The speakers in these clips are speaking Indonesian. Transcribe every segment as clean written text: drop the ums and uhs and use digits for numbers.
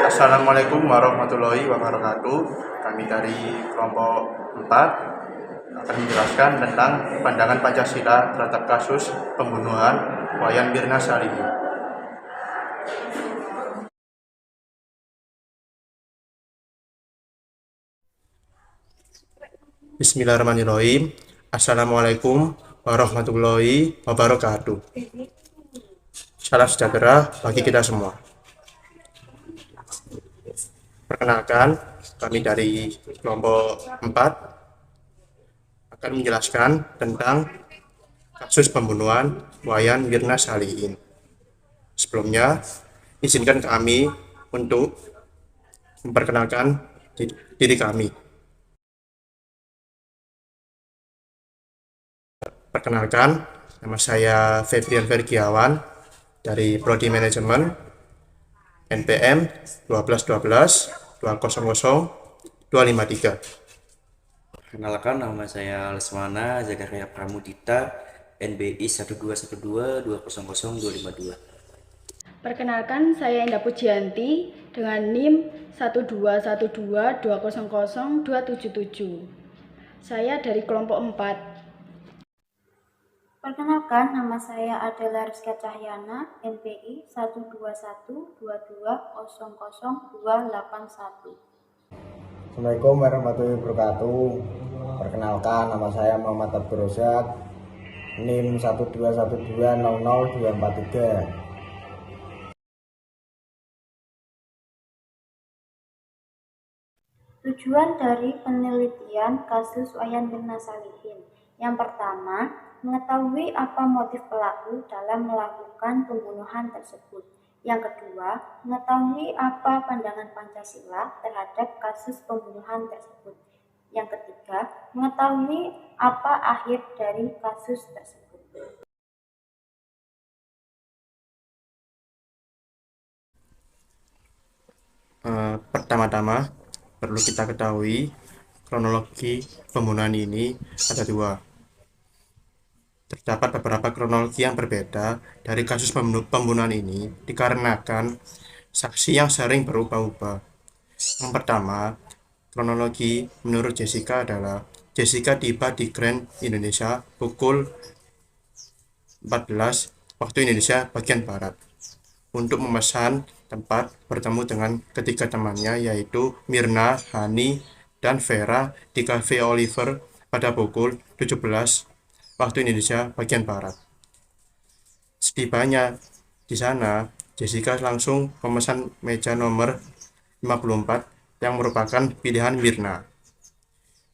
Assalamualaikum warahmatullahi wabarakatuh. Kami dari kelompok 4 akan menjelaskan tentang pandangan Pancasila terhadap kasus pembunuhan Wayan Mirna Salihin. Bismillahirrahmanirrahim. Assalamualaikum warahmatullahi wabarakatuh. Salam sejahtera bagi kita semua. Perkenalkan, kami dari kelompok 4 akan menjelaskan tentang kasus pembunuhan Wayan Mirna Salihin. Sebelumnya, izinkan kami untuk memperkenalkan diri kami. Perkenalkan, nama saya Febrian Vergiawan dari Prodi Manajemen NPM 1212 200 253. Perkenalkan, nama saya Lesmana Zakaria Pramudita, NBI 1212 200 252. Perkenalkan, saya Endah Pujianti dengan NIM 1212 200 277. Saya dari kelompok 4. Perkenalkan, nama saya Adela Rizka Cahyana, NPI 121 22 00 281. Assalamualaikum warahmatullahi wabarakatuh. Perkenalkan, nama saya Muhammad Abdul Rosyad, NIM 1212 00 243. Tujuan dari penelitian kasus Wayan Mirna Salihin. Yang pertama, mengetahui apa motif pelaku dalam melakukan pembunuhan tersebut. Yang kedua, mengetahui apa pandangan Pancasila terhadap kasus pembunuhan tersebut. Yang ketiga, mengetahui apa akhir dari kasus tersebut. Pertama-tama, perlu kita ketahui kronologi pembunuhan ini ada dua. Terdapat beberapa kronologi yang berbeda dari kasus pembunuhan ini dikarenakan saksi yang sering berubah-ubah. Yang pertama, kronologi menurut Jessica adalah Jessica tiba di Grand Indonesia pukul 14 waktu Indonesia bagian Barat untuk memesan tempat bertemu dengan ketiga temannya yaitu Mirna, Hani, dan Vera di Cafe Oliver pada pukul 17 waktu Indonesia bagian Barat. Setibanya di sana, Jessica langsung memesan meja nomor 54 yang merupakan pilihan Mirna.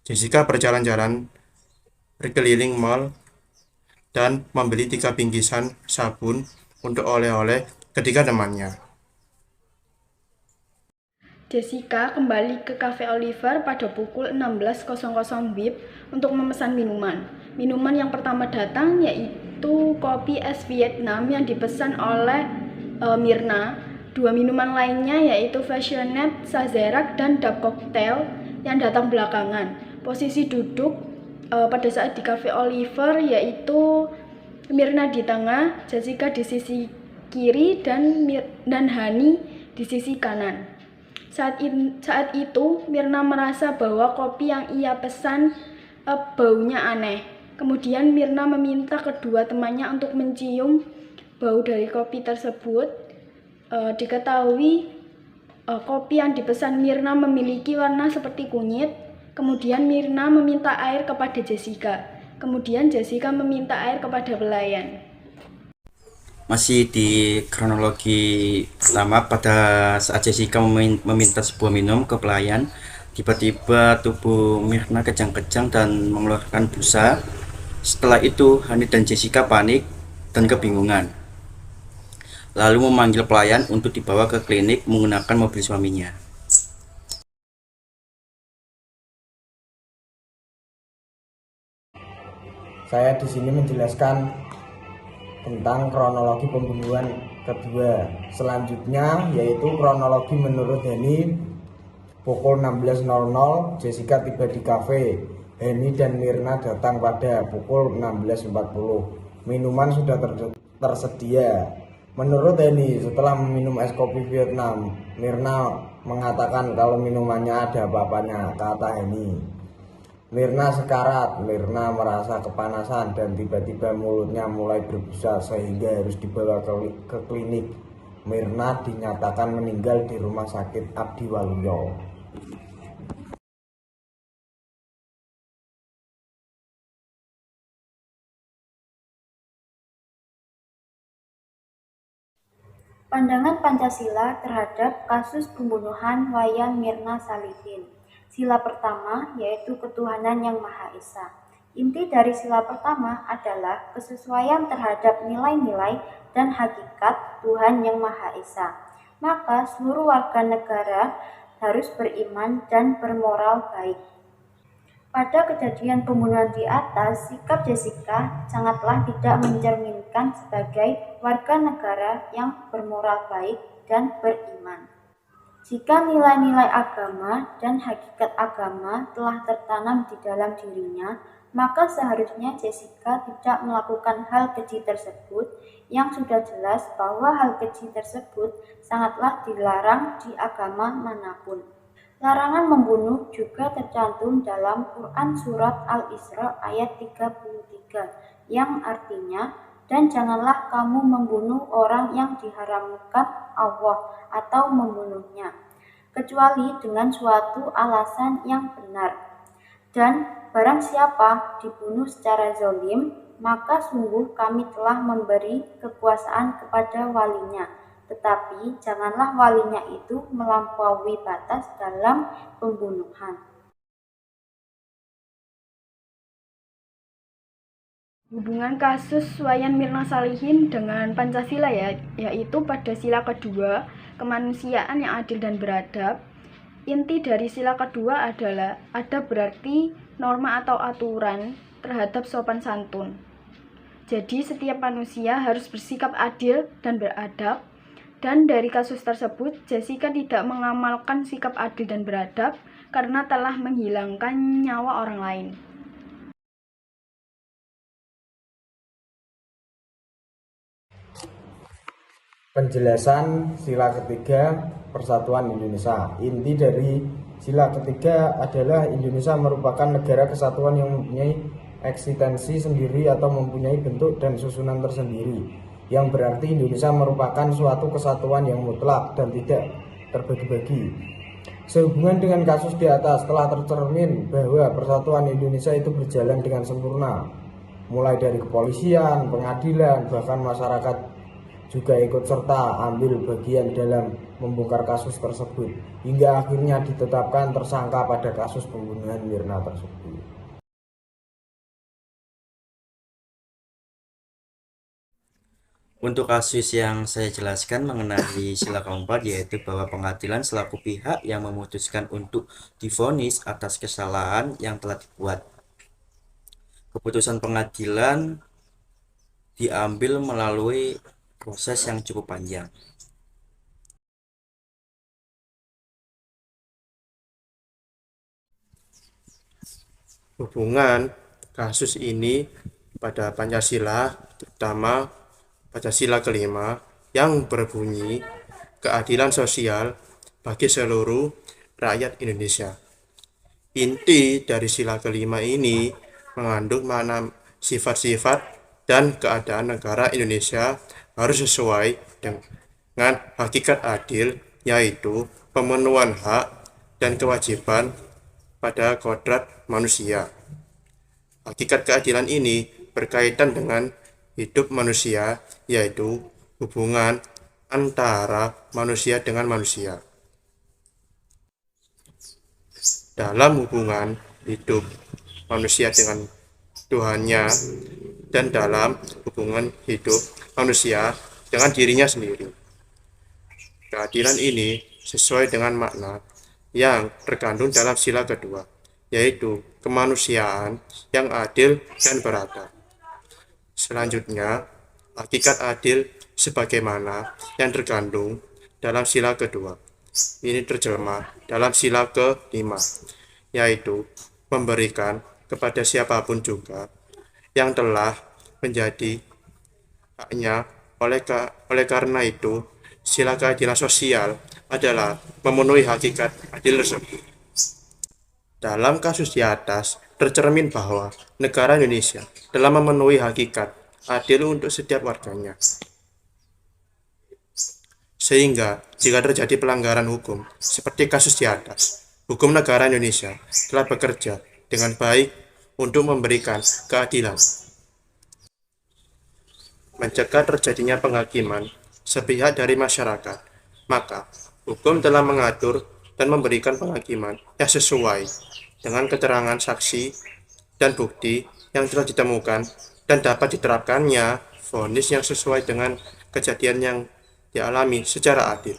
Jessica berjalan-jalan berkeliling mall dan membeli 3 bingkisan sabun untuk oleh-oleh ketiga temannya. Jessica kembali ke Cafe Oliver pada pukul 16.00 WIB untuk memesan minuman. Minuman yang pertama datang yaitu kopi es Vietnam yang dipesan oleh Mirna. 2 minuman lainnya yaitu Fashionette, Sazerac, dan Dap Cocktail yang datang belakangan. Posisi duduk pada saat di Cafe Oliver yaitu Mirna di tengah, Jessica di sisi kiri, dan Hani di sisi kanan. Saat itu Mirna merasa bahwa kopi yang ia pesan baunya aneh. Kemudian Mirna meminta kedua temannya untuk mencium bau dari kopi tersebut. Diketahui kopi yang dipesan Mirna memiliki warna seperti kunyit. Kemudian Mirna meminta air kepada Jessica. Kemudian Jessica meminta air kepada pelayan. Masih di kronologi pertama, pada saat Jessica meminta sebuah minum ke pelayan, tiba-tiba tubuh Mirna kejang-kejang dan mengeluarkan busa. Setelah itu, Hani dan Jessica panik dan kebingungan, lalu memanggil pelayan untuk dibawa ke klinik menggunakan mobil suaminya. Saya di sini menjelaskan tentang kronologi pembunuhan kedua. Selanjutnya yaitu kronologi menurut Hani. Pukul 16.00 Jessica tiba di kafe. Hani dan Mirna datang pada pukul 16.40. Minuman sudah tersedia. Menurut Eni, setelah meminum es kopi Vietnam, Mirna mengatakan kalau minumannya ada apa-apanya, kata Eni. Mirna sekarat, Mirna merasa kepanasan dan tiba-tiba mulutnya mulai berbusa sehingga harus dibawa ke klinik. Mirna dinyatakan meninggal di rumah sakit Abdi Waluyo. Pandangan Pancasila terhadap kasus pembunuhan Wayan Mirna Salihin. Sila pertama yaitu ketuhanan yang Maha Esa. Inti dari sila pertama adalah kesesuaian terhadap nilai-nilai dan hakikat Tuhan yang Maha Esa. Maka seluruh warga negara harus beriman dan bermoral baik. Pada kejadian pembunuhan di atas, sikap Jessica sangatlah tidak mencerminkan sebagai warga negara yang bermoral baik dan beriman. Jika nilai-nilai agama dan hakikat agama telah tertanam di dalam dirinya, maka seharusnya Jessica tidak melakukan hal keji tersebut yang sudah jelas bahwa hal keji tersebut sangatlah dilarang di agama manapun. Larangan membunuh juga tercantum dalam Quran Surat Al-Isra ayat 33 yang artinya, dan janganlah kamu membunuh orang yang diharamkan Allah atau membunuhnya, kecuali dengan suatu alasan yang benar. Dan barang siapa dibunuh secara zalim, maka sungguh kami telah memberi kekuasaan kepada walinya. Tetapi janganlah walinya itu melampaui batas dalam pembunuhan. Hubungan kasus Wayan Mirna Salihin dengan Pancasila yaitu pada sila kedua, kemanusiaan yang adil dan beradab. Inti dari sila kedua adalah ada berarti norma atau aturan terhadap sopan santun. Jadi setiap manusia harus bersikap adil dan beradab. Dan dari kasus tersebut, Jessica tidak mengamalkan sikap adil dan beradab karena telah menghilangkan nyawa orang lain. Penjelasan sila ketiga Persatuan Indonesia. Inti dari sila ketiga adalah Indonesia merupakan negara kesatuan yang mempunyai eksistensi sendiri atau mempunyai bentuk dan susunan tersendiri, yang berarti Indonesia merupakan suatu kesatuan yang mutlak dan tidak terbagi-bagi. Sehubungan dengan kasus di atas, telah tercermin bahwa persatuan Indonesia itu berjalan dengan sempurna, mulai dari kepolisian, pengadilan, bahkan masyarakat juga ikut serta ambil bagian dalam membongkar kasus tersebut, hingga akhirnya ditetapkan tersangka pada kasus pembunuhan Mirna tersebut. Untuk kasus yang saya jelaskan mengenai sila keempat, yaitu bahwa pengadilan selaku pihak yang memutuskan untuk divonis atas kesalahan yang telah dibuat. Keputusan pengadilan diambil melalui proses yang cukup panjang. Hubungan kasus ini pada Pancasila, terutama pada sila kelima yang berbunyi keadilan sosial bagi seluruh rakyat Indonesia. Inti dari sila kelima ini mengandung makna sifat-sifat dan keadaan negara Indonesia harus sesuai dengan hakikat adil, yaitu pemenuhan hak dan kewajiban pada kodrat manusia. Hakikat keadilan ini berkaitan dengan hidup manusia, yaitu hubungan antara manusia dengan manusia. Dalam hubungan hidup manusia dengan Tuhannya dan dalam hubungan hidup manusia dengan dirinya sendiri. Keadilan ini sesuai dengan makna yang terkandung dalam sila kedua, yaitu kemanusiaan yang adil dan beradab. Selanjutnya, hakikat adil sebagaimana yang terkandung dalam sila kedua. Ini terjemah dalam sila kelima, yaitu memberikan kepada siapapun juga yang telah menjadi haknya Oleh karena itu, sila keadilan sosial adalah memenuhi hakikat adil tersebut. Dalam kasus di atas, tercermin bahwa negara Indonesia telah memenuhi hakikat adil untuk setiap warganya. Sehingga, jika terjadi pelanggaran hukum, seperti kasus di atas, hukum negara Indonesia telah bekerja dengan baik untuk memberikan keadilan, mencegah terjadinya penghakiman sepihak dari masyarakat. Maka, hukum telah mengatur dan memberikan penghakiman yang sesuai dengan keterangan saksi dan bukti yang telah ditemukan dan dapat diterapkannya vonis yang sesuai dengan kejadian yang dialami secara adil.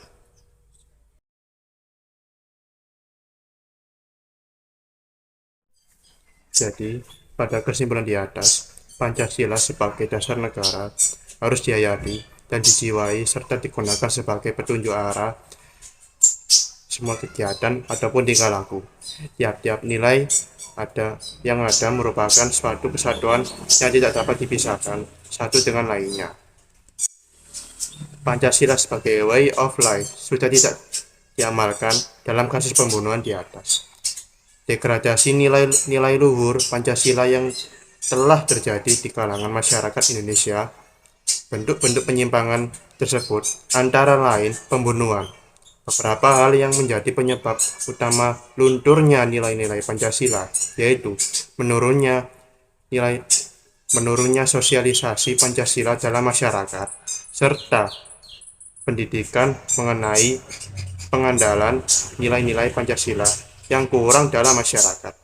Jadi, pada kesimpulan di atas, Pancasila sebagai dasar negara harus dihayati dan dijiwai serta digunakan sebagai petunjuk arah semua kegiatan ataupun tingkah laku. Tiap-tiap nilai yang ada merupakan suatu kesatuan yang tidak dapat dipisahkan satu dengan lainnya. Pancasila sebagai way of life sudah tidak diamalkan dalam kasus pembunuhan di atas. Degradasi nilai luhur Pancasila yang telah terjadi di kalangan masyarakat Indonesia. Bentuk-bentuk penyimpangan tersebut antara lain pembunuhan. Beberapa hal yang menjadi penyebab utama lunturnya nilai-nilai Pancasila, yaitu menurunnya sosialisasi Pancasila dalam masyarakat, serta pendidikan mengenai pengandalan nilai-nilai Pancasila yang kurang dalam masyarakat.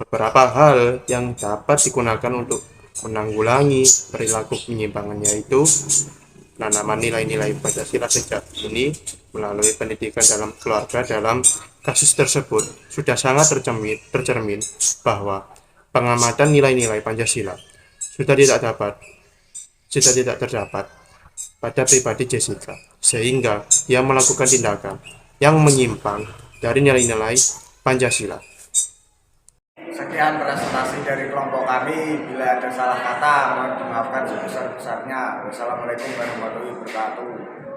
Beberapa hal yang dapat digunakan untuk menanggulangi perilaku penyimpangan yaitu penanaman nilai-nilai Pancasila sejak dini melalui pendidikan dalam keluarga. Dalam kasus tersebut sudah sangat tercermin bahwa pengamatan nilai-nilai Pancasila sudah tidak terdapat pada pribadi Jessica, sehingga dia melakukan tindakan yang menyimpang dari nilai-nilai Pancasila. Sekian presentasi dari kelompok kami. Bila ada salah kata, mohon dimaafkan sebesar-besarnya. Wassalamualaikum warahmatullahi wabarakatuh.